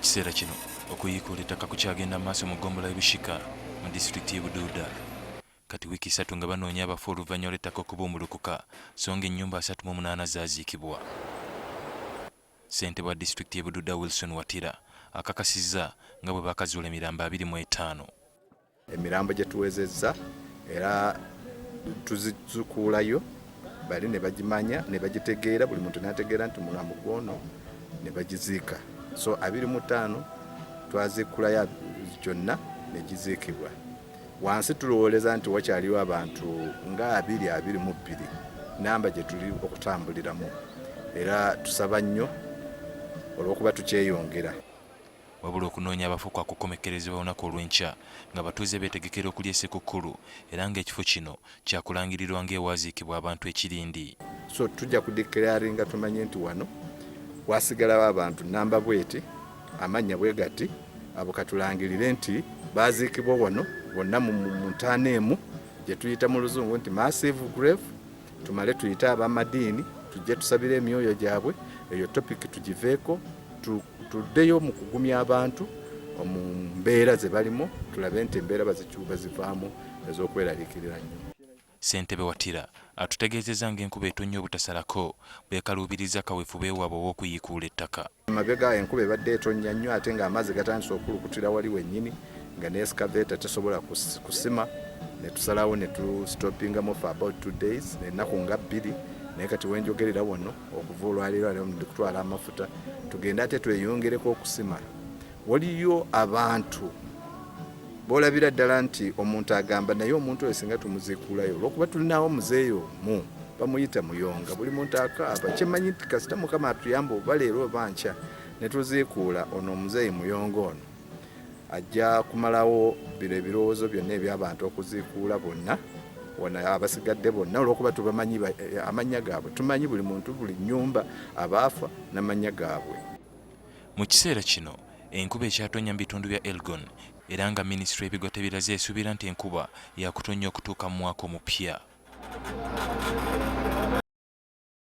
kiseera kino okuyiikula ettaka kukyagenda maaso mu ggombolola y'Bushika mu disitulikiti y'e Buduuda. Kati wiiki 3 nga banoonya abafu oluvannyuma lw'ettaka okubumbulukuka so nga ennyumba 38 zaaziikibwa. Ssentebe wa disitulikiti y'e Buduuda Wilson Watira akakasizza nga bwe baakazuula emirambo 25. Emirambo gye tuwezezza era tuzizukuulayo bali ne bagimanya ne bagitegeera, buli muntu n'ategeera nti mulambo gwono ne bagiziika. So 25 twaziikulayo gyonna ne giziikibwa. Wansi tulowooleza nti wakyaliwo abantu nga 22 namba gye tuli okutambuliramu, era tusaba nnyo olw'okuba tukyeyongera. Wabula okunoonya abafu kwa kukomekkerezebwa olunaku olw'enkya ng'abatuuze beetegekera okulya Ssekukkulu era ng'ekifo kino kyakulangirirwa ng'ewaaziikibwa abantu ekirindi. So tujja kudekeraringa tumanye nti wano wasigalawo abantu namba bweti amannya bwe gati abo katulangirire nti baaziikibwa wano bonna mu ntaana emu gye tuyita mu Luzungu nti massive grave. Tumale tuyite ab'amadiini tujje tusabire emyoyo gyabwe, eyo topic tugiveeko, tuddeyo mu kugumya abantu mu mbeera ze balimu, tulabe nti embeera bazivaamu ez'okweraliikirira nnyo. Ssentebe Watira atutegeezezza ng'enkuba etonnya obutasalako beekaluubiriza kaweefube waabwe ow'okuyiikuula ettaka. Mabega enkuba ebadde etonnya nnyo ate ng'amazzi gatandise okulukutira wali wennyini nga ne excavator tesobola kusima, ne tusalawo ne tustopingamu for about 2 days, ennaku nga 2. Naye kati wenjogerera wano okuva olwaleero ndi kutwala amafuta tugenda ate tweyongereko okusima. Waliyo abantu boolabira ddala nti omuntu agamba naye omuntu oyo singa tumuziikulayo olw'okuba tulinawo muzeeyo mu bamuyita Muyonga, buli muntu akaaba. Kyemanyi nti kasita Mukama atuyamba oba leero oba nkya ne tuziikuula ono omuzeeyi Muyonga ono ajja kumalawo bino ebirowoozo byonna eby'abantu okuziikuula bonna wona abasigadde bonna olw'okuba tubamanyi amannya gaabwe, tumanyi buli muntu buli nnyumba abaafa n'amannya gaabwe. Mu kiseera kino enkuba ekyatonnya mu bitundu bya Elgon era nga minisitule y'ebigo tebiraze esuubira nti enkuba yakutonnya okutuuka mu mwaka omupya.